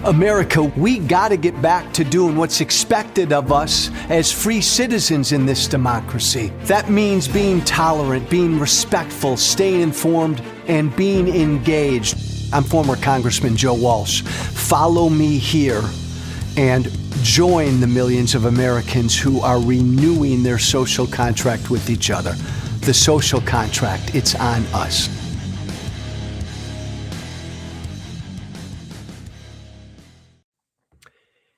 America, we got to get back to doing what's expected of us as free citizens in this democracy. That means being tolerant, being respectful, staying informed, and being engaged. I'm former Congressman Joe Walsh. Follow me here and join the millions of Americans who are renewing their social contract with each other. The social contract, it's on us.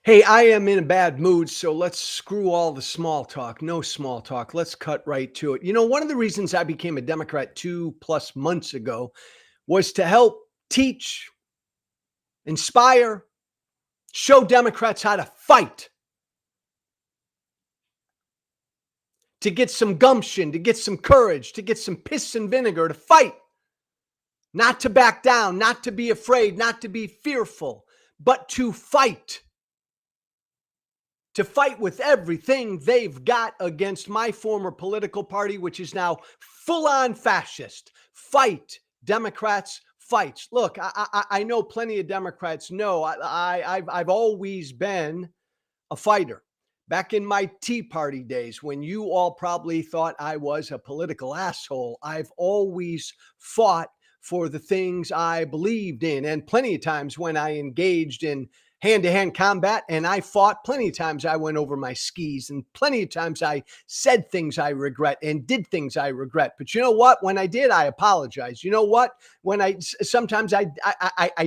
Hey, I am in a bad mood, so let's screw all the small talk. No small talk. Let's cut right to it. You know, one of the reasons I became a Democrat 2+ months ago was to help teach, inspire, show Democrats how to fight, to get some gumption, to get some courage, to get some piss and vinegar, to fight, not to back down, not to be afraid, not to be fearful, but to fight. To fight with everything they've got against my former political party, which is now full-on fascist. Fight, Democrats, fight. Look, I know plenty of Democrats know I've always been a fighter. Back in my Tea Party days, when you all probably thought I was a political asshole, I've always fought for the things I believed in. And plenty of times when I engaged in hand-to-hand combat, and I fought, plenty of times I went over my skis, and plenty of times I said things I regret and did things I regret. But you know what? When I did, I apologized. You know what? When sometimes I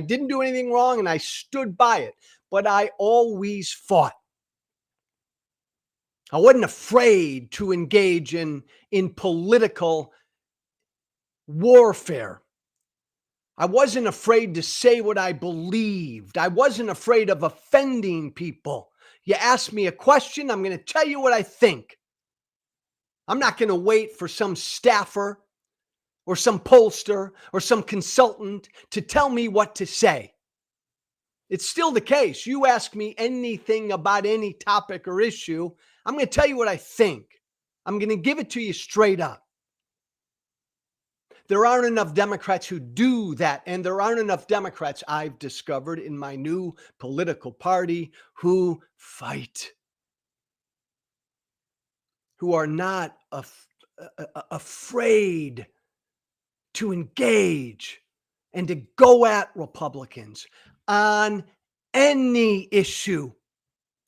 didn't do anything wrong and I stood by it, but I always fought. I wasn't afraid to engage in political warfare. I wasn't afraid to say what I believed. I wasn't afraid of offending people. You ask me a question, I'm going to tell you what I think. I'm not going to wait for some staffer or some pollster or some consultant to tell me what to say. It's still the case. You ask me anything about any topic or issue, I'm going to tell you what I think. I'm going to give it to you straight up. There aren't enough Democrats who do that, and there aren't enough Democrats, I've discovered in my new political party, who fight, who are not afraid to engage and to go at Republicans on any issue,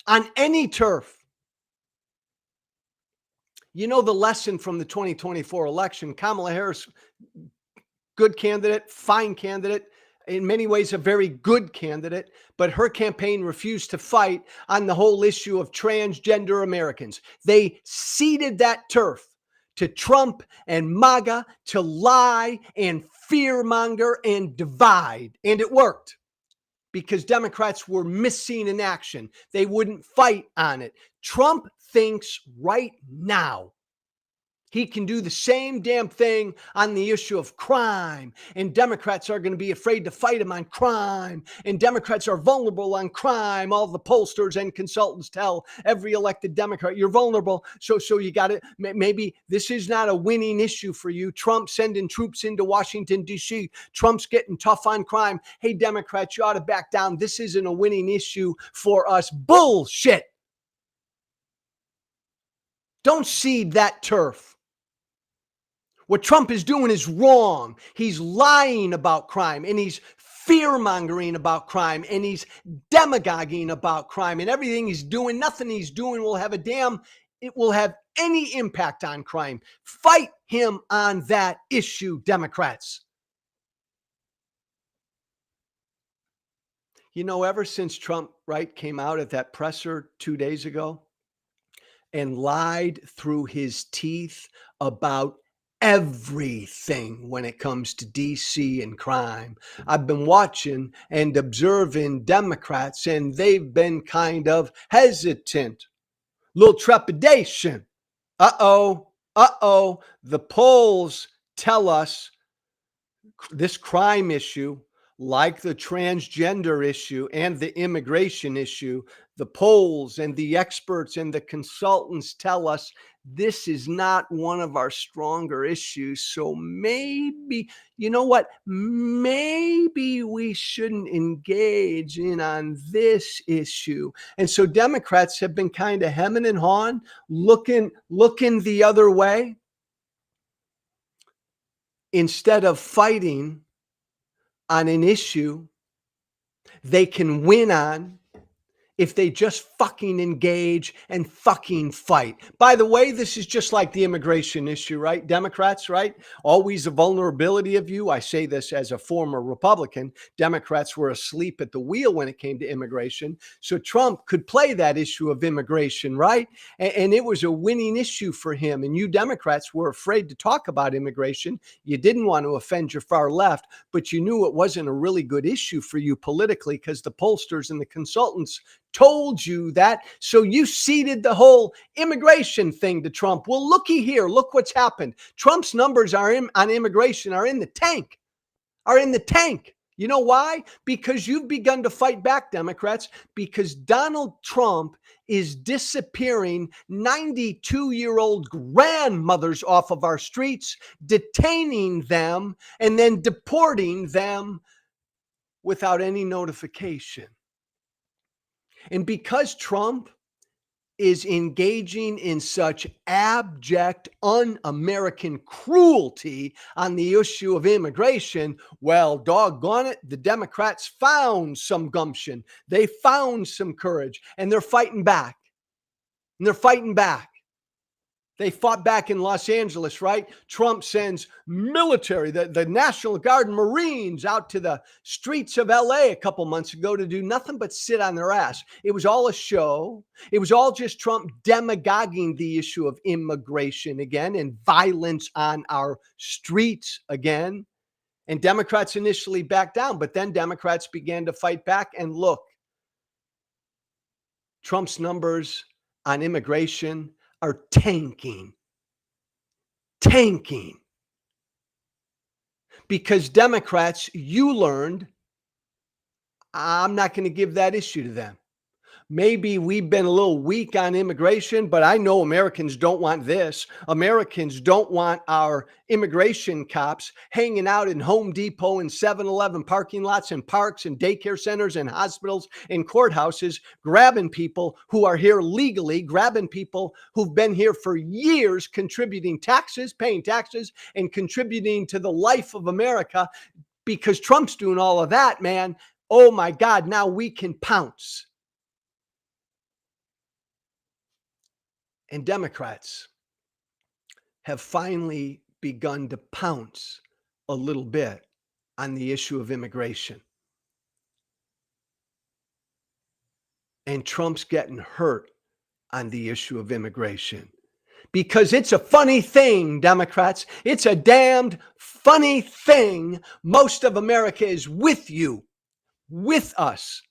on any turf. You know the lesson from the 2024 election. Kamala Harris, good candidate, fine candidate, in many ways a very good candidate, but her campaign refused to fight on the whole issue of transgender Americans. They ceded that turf to Trump and MAGA to lie and fearmonger and divide, and it worked. Because Democrats were missing in action. They wouldn't fight on it. Trump thinks right now he can do the same damn thing on the issue of crime. And Democrats are going to be afraid to fight him on crime. And Democrats are vulnerable on crime. All the pollsters and consultants tell every elected Democrat, you're vulnerable. So you got to, maybe this is not a winning issue for you. Trump sending troops into Washington, D.C. Trump's getting tough on crime. Hey, Democrats, you ought to back down. This isn't a winning issue for us. Bullshit. Don't cede that turf. What Trump is doing is wrong. He's lying about crime, and he's fear-mongering about crime, and he's demagoguing about crime, and everything he's doing, nothing he's doing will have any impact on crime. Fight him on that issue, Democrats. You know, ever since Trump, came out at that presser 2 days ago and lied through his teeth about everything when it comes to DC and crime, I've been watching and observing Democrats, and they've been kind of hesitant, little trepidation. The polls tell us this crime issue, like the transgender issue and the immigration issue, the polls and the experts and the consultants tell us this is not one of our stronger issues. So maybe, you know what? Maybe we shouldn't engage in on this issue. And so Democrats have been kind of hemming and hawing, looking the other way instead of fighting on an issue they can win on if they just fucking engage and fucking fight. By the way, this is just like the immigration issue, right? Democrats, right? Always a vulnerability of you. I say this as a former Republican. Democrats were asleep at the wheel when it came to immigration. So Trump could play that issue of immigration, right? And it was a winning issue for him. And you Democrats were afraid to talk about immigration. You didn't want to offend your far left, but you knew it wasn't a really good issue for you politically because the pollsters and the consultants told you that. So you ceded the whole immigration thing to Trump. Well, looky here. Look what's happened. Trump's numbers on immigration are in the tank, You know why? Because you've begun to fight back, Democrats, because Donald Trump is disappearing 92-year-old grandmothers off of our streets, detaining them, and then deporting them without any notification. And because Trump is engaging in such abject, un-American cruelty on the issue of immigration, well, doggone it, the Democrats found some gumption. They found some courage, and they're fighting back. They fought back in Los Angeles, right? Trump sends military, the National Guard and Marines out to the streets of LA a couple months ago to do nothing but sit on their ass. It was all a show. It was all just Trump demagoguing the issue of immigration again and violence on our streets again. And Democrats initially backed down, but then Democrats began to fight back. And look, Trump's numbers on immigration are tanking. Because Democrats, you learned, I'm not going to give that issue to them. Maybe we've been a little weak on immigration, but I know Americans don't want this. Americans don't want our immigration cops hanging out in Home Depot and 7-Eleven parking lots and parks and daycare centers and hospitals and courthouses, grabbing people who are here legally, grabbing people who've been here for years, contributing taxes, paying taxes, and contributing to the life of America. Because Trump's doing all of that, man. Oh my God, now we can pounce. And Democrats have finally begun to pounce a little bit on the issue of immigration. And Trump's getting hurt on the issue of immigration. Because it's a funny thing, Democrats. It's a damned funny thing. Most of America is with you, with us.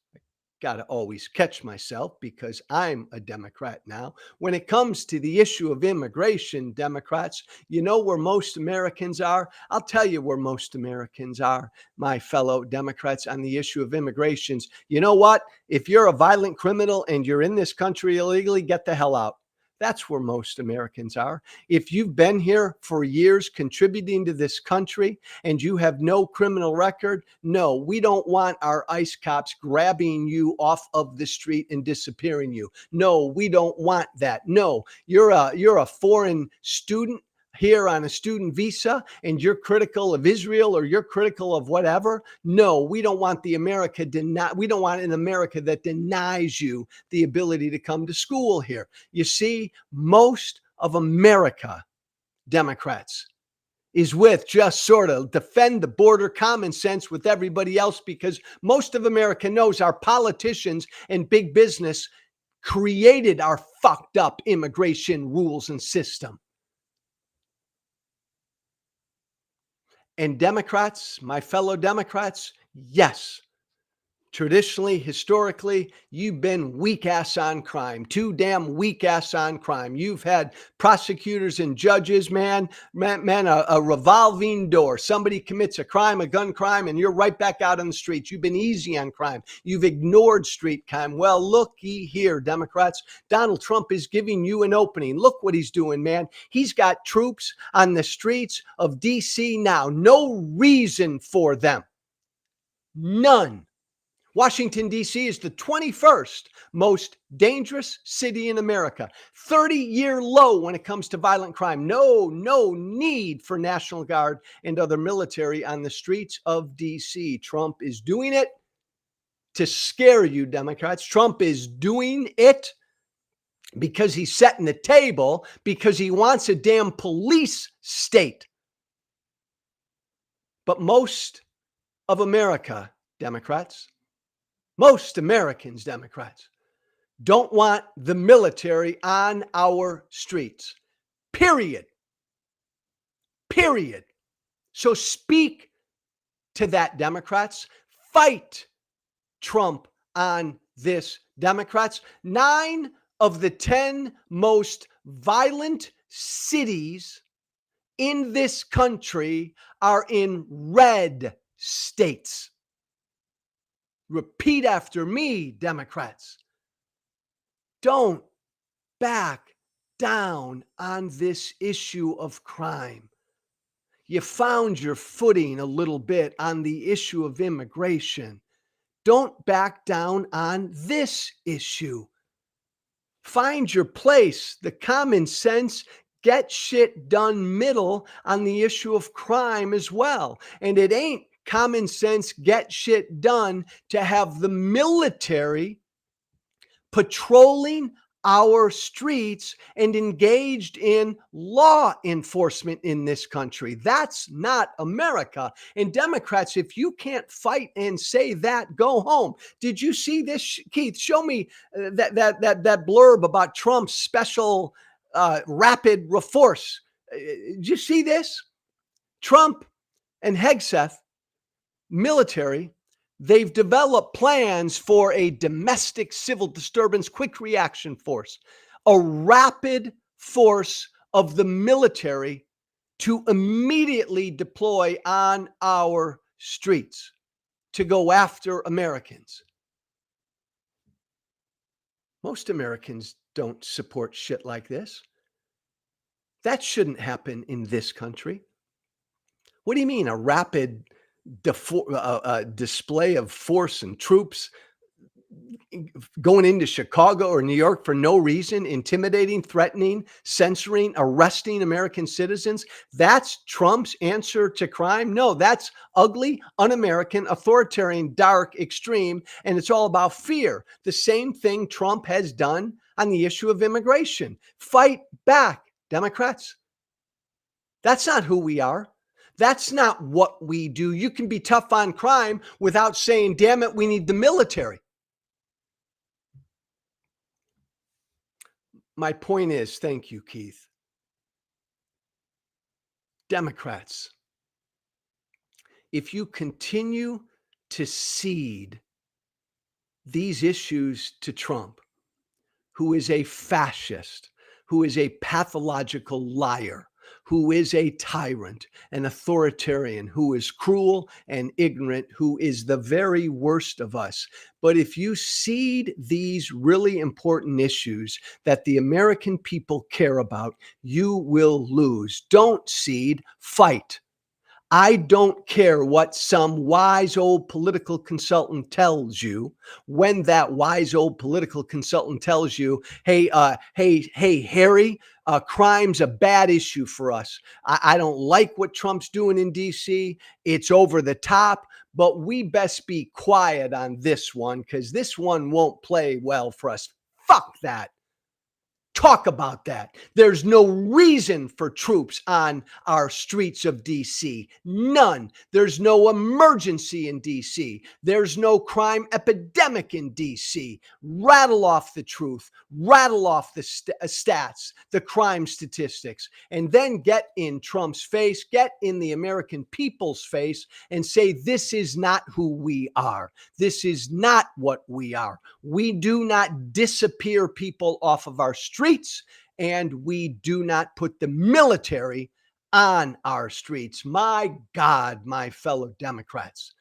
Got to always catch myself because I'm a Democrat now. When it comes to the issue of immigration, Democrats, you know where most Americans are? I'll tell you where most Americans are, my fellow Democrats, on the issue of immigrations. You know what? If you're a violent criminal and you're in this country illegally, get the hell out. That's where most Americans are. If you've been here for years contributing to this country and you have no criminal record, no, we don't want our ICE cops grabbing you off of the street and disappearing you. No, we don't want that. No, you're a foreign student here on a student visa and you're critical of Israel or you're critical of whatever. No, we don't want we don't want an America that denies you the ability to come to school here. You see, most of America, Democrats, is with just sort of defend the border common sense with everybody else because most of America knows our politicians and big business created our fucked up immigration rules and system. And Democrats, my fellow Democrats, yes, Traditionally, historically, you've been weak ass on crime, too damn weak ass on crime. You've had prosecutors and judges, man, a revolving door. Somebody commits a crime, a gun crime, and you're right back out on the streets. You've been easy on crime. You've ignored street crime. Well, looky here, Democrats. Donald Trump is giving you an opening. Look what he's doing, man. He's got troops on the streets of DC now. No reason for them. None. Washington, D.C. is the 21st most dangerous city in America. 30-year low when it comes to violent crime. No need for National Guard and other military on the streets of D.C. Trump is doing it to scare you, Democrats. Trump is doing it because he's setting the table, because he wants a damn police state. But most of America, Democrats, most Americans, Democrats, don't want the military on our streets. Period. Period. So speak to that, Democrats. Fight Trump on this, Democrats. 9 of the 10 most violent cities in this country are in red states. Repeat after me, Democrats. Don't back down on this issue of crime. You found your footing a little bit on the issue of immigration. Don't back down on this issue. Find your place, the common sense, get shit done middle on the issue of crime as well. And it ain't common sense, get shit done to have the military patrolling our streets and engaged in law enforcement in this country. That's not America. And Democrats, if you can't fight and say that, go home. Did you see this, Keith? Show me that blurb about Trump's special rapid force. Did you see this? Trump and Hegseth military, they've developed plans for a domestic civil disturbance quick reaction force, a rapid force of the military to immediately deploy on our streets to go after Americans. Most Americans don't support shit like this. That shouldn't happen in this country. What do you mean, a rapid display of force and troops going into Chicago or New York for no reason, intimidating, threatening, censoring, arresting American citizens? That's Trump's answer to crime? No, that's ugly, un-American, authoritarian, dark, extreme, and it's all about fear. The same thing Trump has done on the issue of immigration. Fight back, Democrats. That's not who we are. That's not what we do. You can be tough on crime without saying, damn it, we need the military. My point is, thank you, Keith. Democrats, if you continue to cede these issues to Trump, who is a fascist, who is a pathological liar, who is a tyrant, an authoritarian, who is cruel and ignorant, who is the very worst of us. But if you cede these really important issues that the American people care about, you will lose. Don't cede, fight. I don't care what some wise old political consultant tells you when that wise old political consultant tells you, hey, Harry, crime's a bad issue for us. I don't like what Trump's doing in DC. It's over the top, but we best be quiet on this one because this one won't play well for us. Fuck that. Talk about that. There's no reason for troops on our streets of DC. None. There's no emergency in DC. There's no crime epidemic in DC. Rattle off the truth, rattle off the stats, the crime statistics, and then get in Trump's face, get in the American people's face, and say, this is not who we are. This is not what we are. We do not disappear people off of our streets, and we do not put the military on our streets. My God, my fellow Democrats,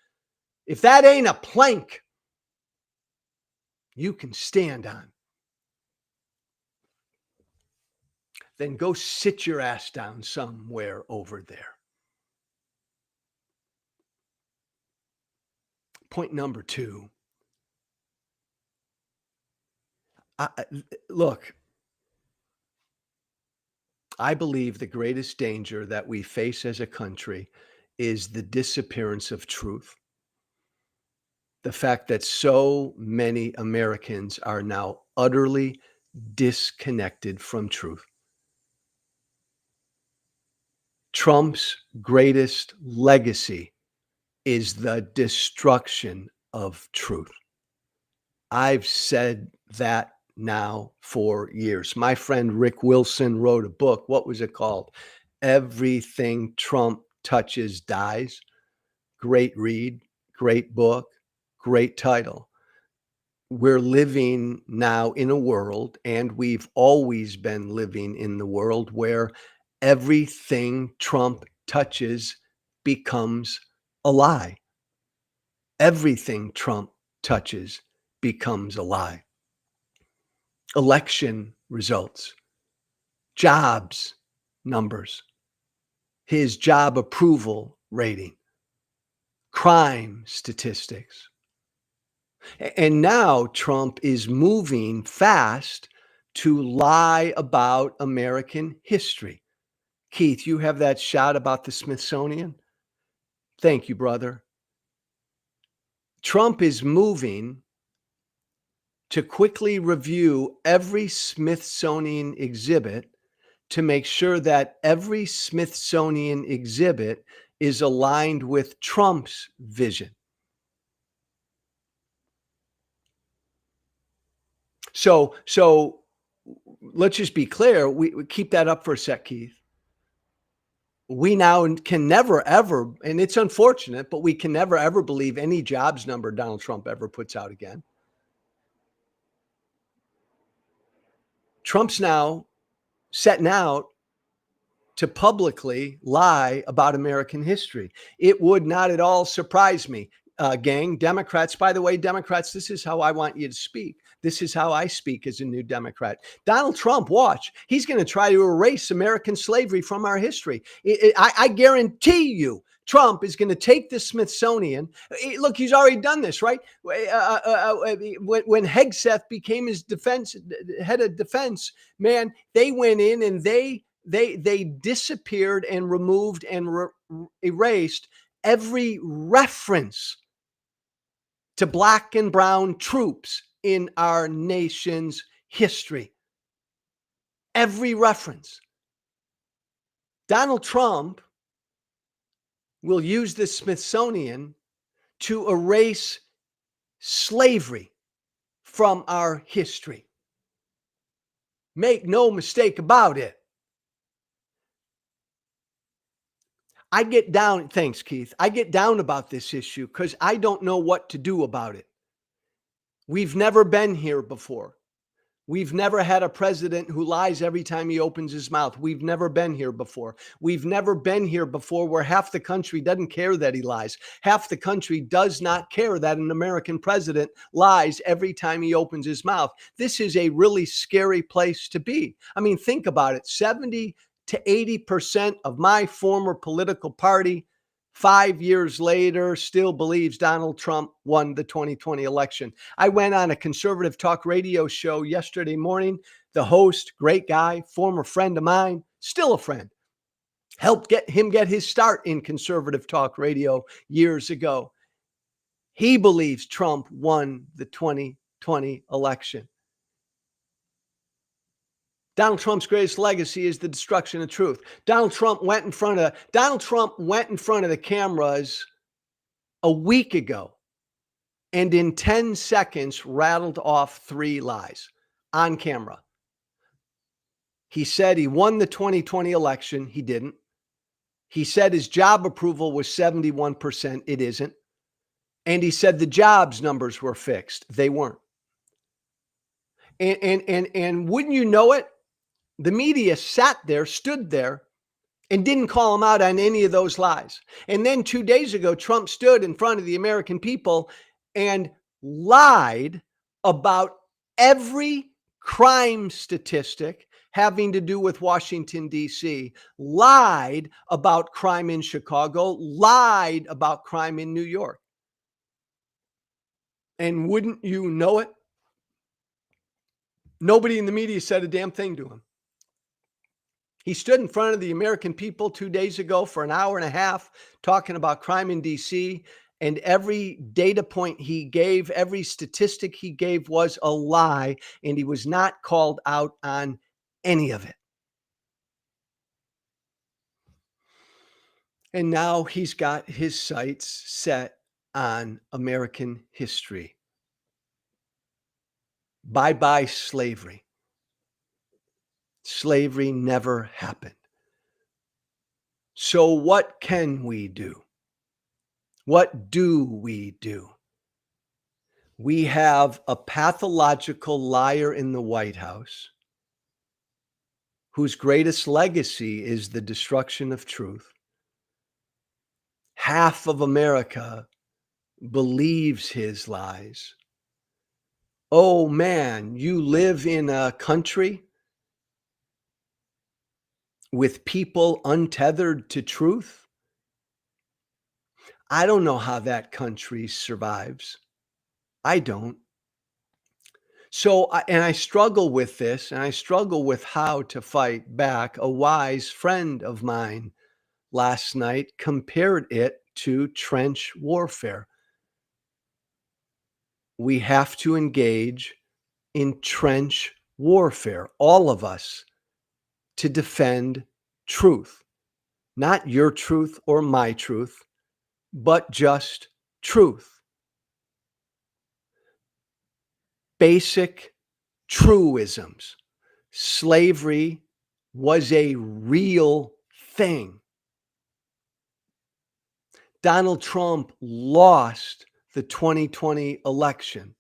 if that ain't a plank you can stand on, then go sit your ass down somewhere over there. Point number 2. Look, I believe the greatest danger that we face as a country is the disappearance of truth. The fact that so many Americans are now utterly disconnected from truth. Trump's greatest legacy is the destruction of truth. I've said that now for years. My friend Rick Wilson wrote a book. What was it called? Everything Trump Touches Dies. Great read, great book, great title. We're living now in a world, and we've always been living in the world, where everything Trump touches becomes a lie. Everything Trump touches becomes a lie. Election results, jobs numbers, his job approval rating, crime statistics. And now Trump is moving fast to lie about American history. Keith, you have that shot about the Smithsonian? Thank you, brother. Trump is moving to quickly review every Smithsonian exhibit to make sure that every Smithsonian exhibit is aligned with Trump's vision. So let's just be clear. We keep that up for a sec, Keith. We now can never, ever, and it's unfortunate, but we can never, ever believe any jobs number Donald Trump ever puts out again. Trump's now setting out to publicly lie about American history. It would not at all surprise me. Gang, Democrats, by the way, Democrats, this is how I want you to speak. This is how I speak as a new Democrat. Donald Trump, watch, he's going to try to erase American slavery from our history. I guarantee you, Trump is going to take the Smithsonian. Look, he's already done this, right? When Hegseth became his head of defense, man, they went in and they disappeared and removed and erased every reference to black and brown troops in our nation's history. Every reference. Donald Trump will use the Smithsonian to erase slavery from our history. Make no mistake about it. I get down, thanks, Keith. I get down about this issue because I don't know what to do about it. We've never been here before. We've never had a president who lies every time he opens his mouth. We've never been here before. We've never been here before where half the country doesn't care that he lies. Half the country does not care that an American president lies every time he opens his mouth. This is a really scary place to be. I mean, think about it. 70 to 80% of my former political party 5 years later still believes Donald Trump won the 2020 election. I went on a conservative talk radio show yesterday morning. The host, great guy, former friend of mine, still a friend, helped get his start in conservative talk radio years ago. He believes Trump won the 2020 election. Donald Trump's greatest legacy is the destruction of truth. Donald Trump went in front of the cameras a week ago and in 10 seconds rattled off 3 lies on camera. He said he won the 2020 election. He didn't. He said his job approval was 71%. It isn't. And he said the jobs numbers were fixed. They weren't. And wouldn't you know it, the media stood there, and didn't call him out on any of those lies. And then 2 days ago, Trump stood in front of the American people and lied about every crime statistic having to do with Washington, D.C., lied about crime in Chicago, lied about crime in New York. And wouldn't you know it, nobody in the media said a damn thing to him. He stood in front of the American people 2 days ago for an hour and a half talking about crime in DC, and every data point he gave, every statistic he gave was a lie, and he was not called out on any of it. And now he's got his sights set on American history. Bye-bye slavery. Slavery never happened. So what can we do? What do we do? We have a pathological liar in the White House whose greatest legacy is the destruction of truth. Half of America believes his lies. Oh man, you live in a country with people untethered to truth? I don't know how that country survives. I don't. So, I struggle with this, and I struggle with how to fight back. A wise friend of mine last night compared it to trench warfare. We have to engage in trench warfare, all of us, to defend truth. Not your truth or my truth, but just truth. Basic truisms. Slavery was a real thing. Donald Trump lost the 2020 election.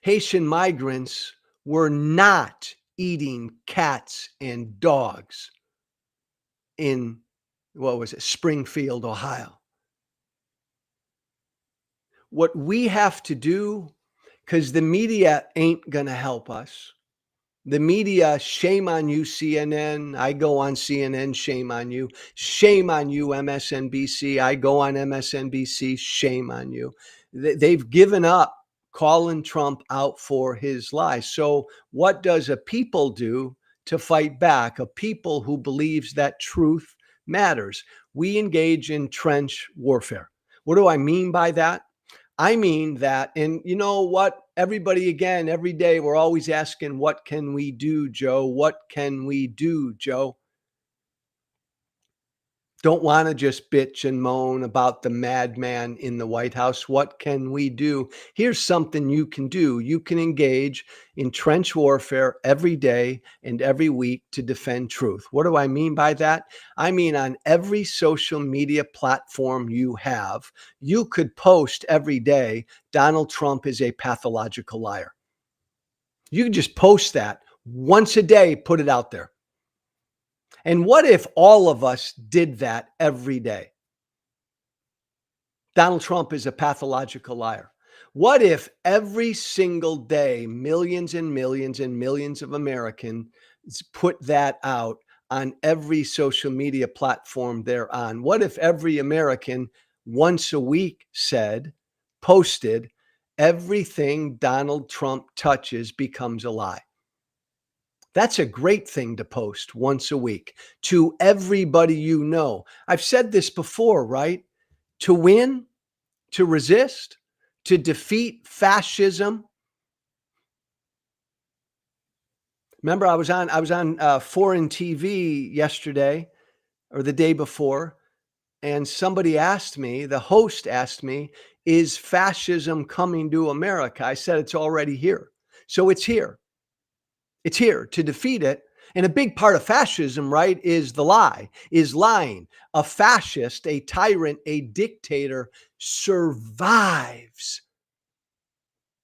Haitian migrants were not eating cats and dogs in, Springfield, Ohio. What we have to do, because the media ain't going to help us. The media, shame on you, CNN. I go on CNN, shame on you. Shame on you, MSNBC. I go on MSNBC, shame on you. They've given up calling Trump out for his lies. So what does a people do to fight back? A people who believes that truth matters. We engage in trench warfare. What do I mean by that? I mean that, and you know what? Everybody, again, every day, we're always asking, what can we do, Joe? What can we do, Joe? Don't want to just bitch and moan about the madman in the White House. What can we do? Here's something you can do. You can engage in trench warfare every day and every week to defend truth. What do I mean by that? I mean, on every social media platform you have, you could post every day, Donald Trump is a pathological liar. You can just post that once a day, put it out there. And what if all of us did that every day? Donald Trump is a pathological liar. What if every single day, millions and millions and millions of Americans put that out on every social media platform they're on? What if every American once a week posted, everything Donald Trump touches becomes a lie? That's a great thing to post once a week to everybody you know. I've said this before, right? To win, to resist, to defeat fascism, Remember, I was on foreign TV yesterday or the day before, and somebody asked me, the host asked me, "Is fascism coming to America?" I said, "It's already here." So it's here. It's here to defeat it. And a big part of fascism, right, is the lie, is lying. A fascist, a tyrant, a dictator survives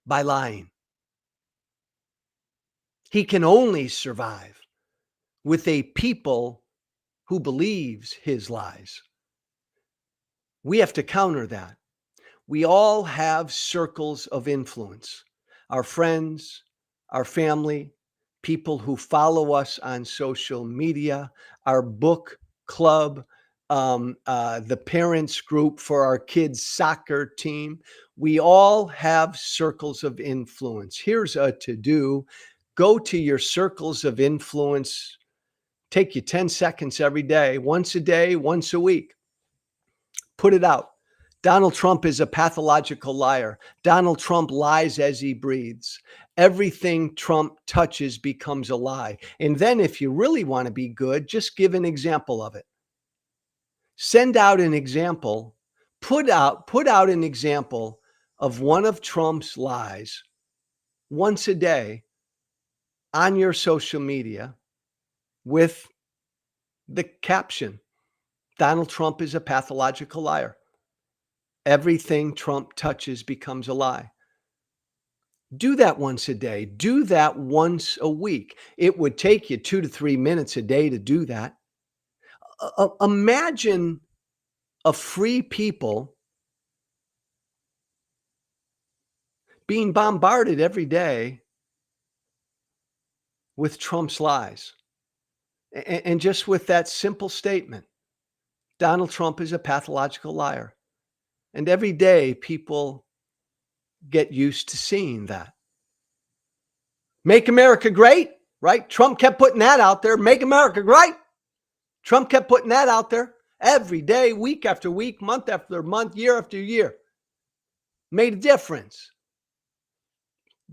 by lying. He can only survive with a people who believes his lies. We have to counter that. We all have circles of influence. Our friends, our family, people who follow us on social media, our book club, the parents group for our kids' soccer team. We all have circles of influence. Here's a to do: go to your circles of influence. Take you 10 seconds every day, once a week. Put it out. Donald Trump is a pathological liar. Donald Trump lies as he breathes. Everything Trump touches becomes a lie. And then, if you really want to be good, just give an example of it. Send out an example. Put out an example of one of Trump's lies once a day on your social media with the caption, Donald Trump is a pathological liar. Everything Trump touches becomes a lie. Do that once a day. Do that once a week. It would take you 2 to 3 minutes a day to do that. Imagine a free people being bombarded every day with Trump's lies. And just with that simple statement, Donald Trump is a pathological liar. And every day people get used to seeing that. Make America great, right? Trump kept putting that out there. Make America great. Trump kept putting that out there every day, week after week, month after month, year after year. Made a difference.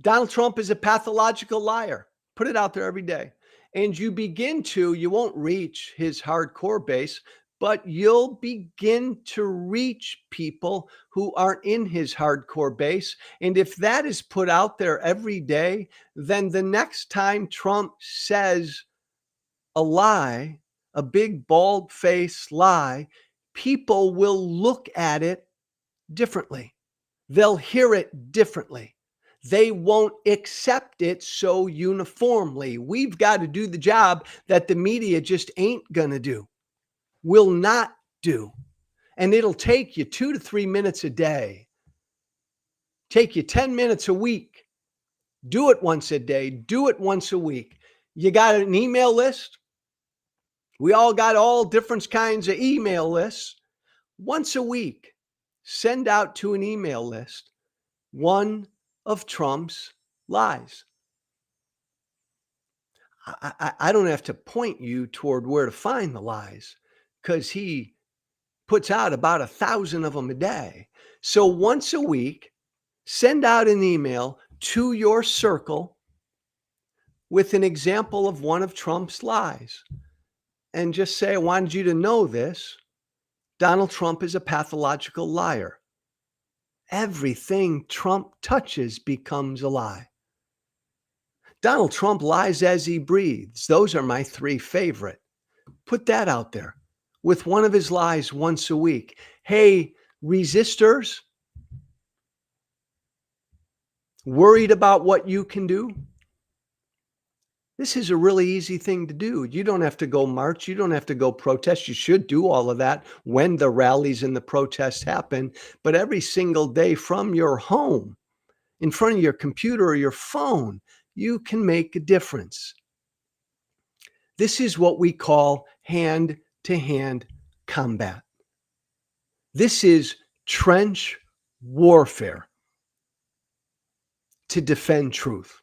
Donald Trump is a pathological liar. Put it out there every day. And you won't reach his hardcore base, but you'll begin to reach people who aren't in his hardcore base. And if that is put out there every day, then the next time Trump says a lie, a big bald faced lie, people will look at it differently. They'll hear it differently. They won't accept it so uniformly. We've got to do the job that the media just ain't going to do, will not do. And it'll take you 2 to 3 minutes a day, take you 10 minutes a week. Do it once a day, do it once a week. You got an email list? We all got all different kinds of email lists. Once a week, send out to an email list one of Trump's lies. I don't have to point you toward where to find the lies because he puts out about 1,000 of them a day. So once a week, send out an email to your circle with an example of one of Trump's lies and just say, I wanted you to know this. Donald Trump is a pathological liar. Everything Trump touches becomes a lie. Donald Trump lies as he breathes. Those are my 3 favorite. Put that out there with one of his lies once a week. Hey, resistors, worried about what you can do? This is a really easy thing to do. You don't have to go march. You don't have to go protest. You should do all of that when the rallies and the protests happen. But every single day from your home, in front of your computer or your phone, you can make a difference. This is what we call hand-to-hand combat. This is trench warfare to defend truth.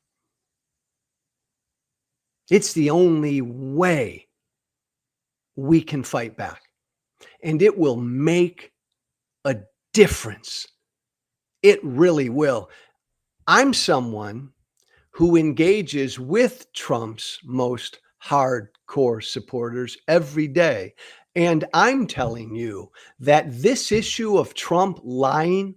It's the only way we can fight back, and it will make a difference. It really will. I'm someone who engages with Trump's most hardcore supporters every day. And I'm telling you that this issue of Trump lying,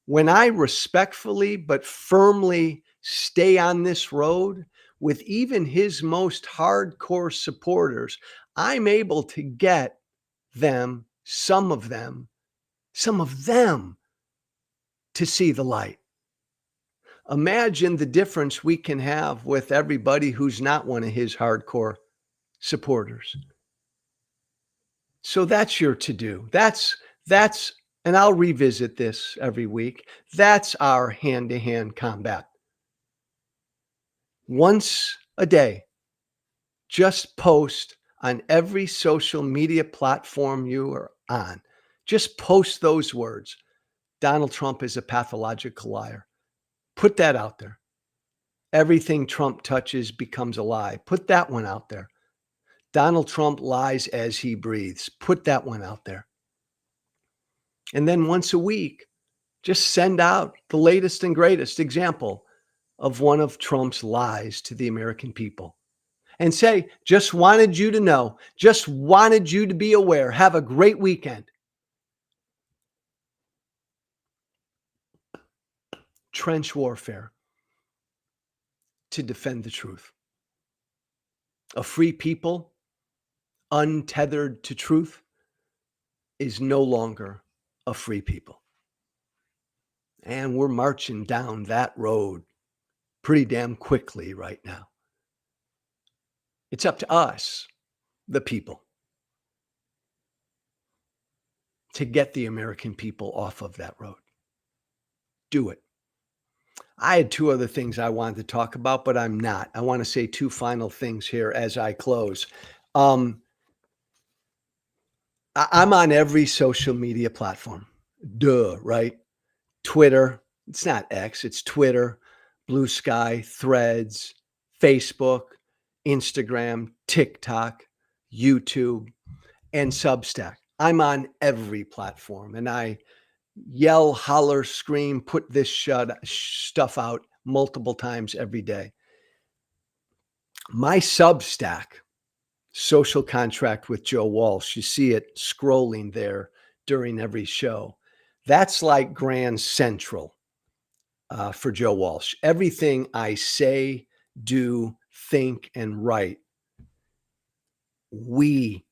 when I respectfully but firmly stay on this road with even his most hardcore supporters, I'm able to get them, some of them, to see the light. Imagine the difference we can have with everybody who's not one of his hardcore supporters. So that's your to-do. That's, and I'll revisit this every week. That's our hand-to-hand combat. Once a day, just post on every social media platform you are on. Just post those words. Donald Trump is a pathological liar. Put that out there. Everything Trump touches becomes a lie. Put that one out there. Donald Trump lies as he breathes. Put that one out there. And then once a week, just send out the latest and greatest example of one of Trump's lies to the American people. And say, just wanted you to know, just wanted you to be aware. Have a great weekend. Trench warfare to defend the truth. A free people, untethered to truth, is no longer a free people. And we're marching down that road pretty damn quickly right now. It's up to us, the people, to get the American people off of that road. Do it. I had two other things I wanted to talk about, but I'm not. I want to say two final things here as I close. I'm on every social media platform. Duh, right? Twitter. It's not X, it's Twitter, Blue Sky, Threads, Facebook, Instagram, TikTok, YouTube, and Substack. I'm on every platform, and I yell, holler, scream, put this stuff out multiple times every day. My Substack, Social Contract with Joe Walsh, you see it scrolling there during every show. That's like Grand Central for Joe Walsh. Everything I say, do, think, and write, we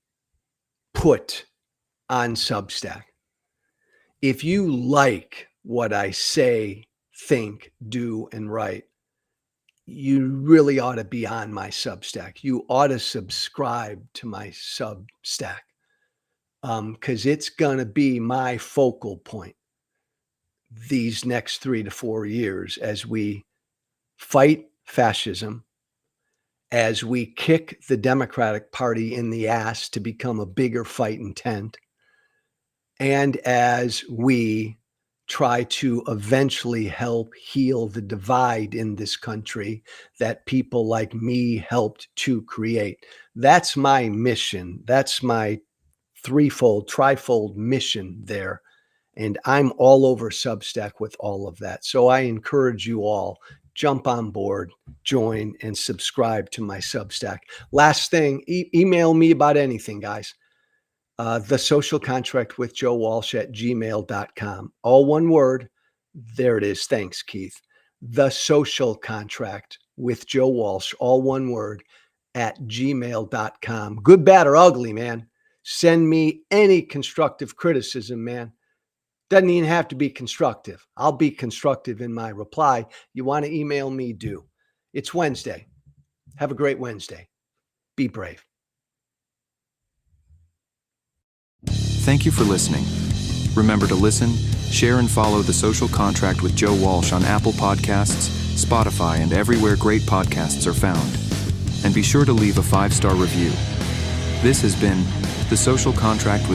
put on Substack. If you like what I say, think, do, and write, you really ought to be on my Substack. You ought to subscribe to my Substack because it's going to be my focal point these next 3 to 4 years as we fight fascism, as we kick the Democratic Party in the ass to become a bigger fighting tent, and as we try to eventually help heal the divide in this country that people like me helped to create. That's my mission. That's my trifold mission there. And I'm all over Substack with all of that. So I encourage you all, jump on board, join, and subscribe to my Substack. Last thing, email me about anything, guys. The Social Contract with Joe Walsh at gmail.com. All one word. There it is. Thanks, Keith. The Social Contract with Joe Walsh, all one word, at gmail.com. Good, bad, or ugly, man. Send me any constructive criticism, man. Doesn't even have to be constructive. I'll be constructive in my reply. You want to email me, do. It's Wednesday. Have a great Wednesday. Be brave. Thank you for listening. Remember to listen, share, and follow The Social Contract with Joe Walsh on Apple Podcasts, Spotify, and everywhere great podcasts are found. And be sure to leave a 5-star review. This has been The Social Contract with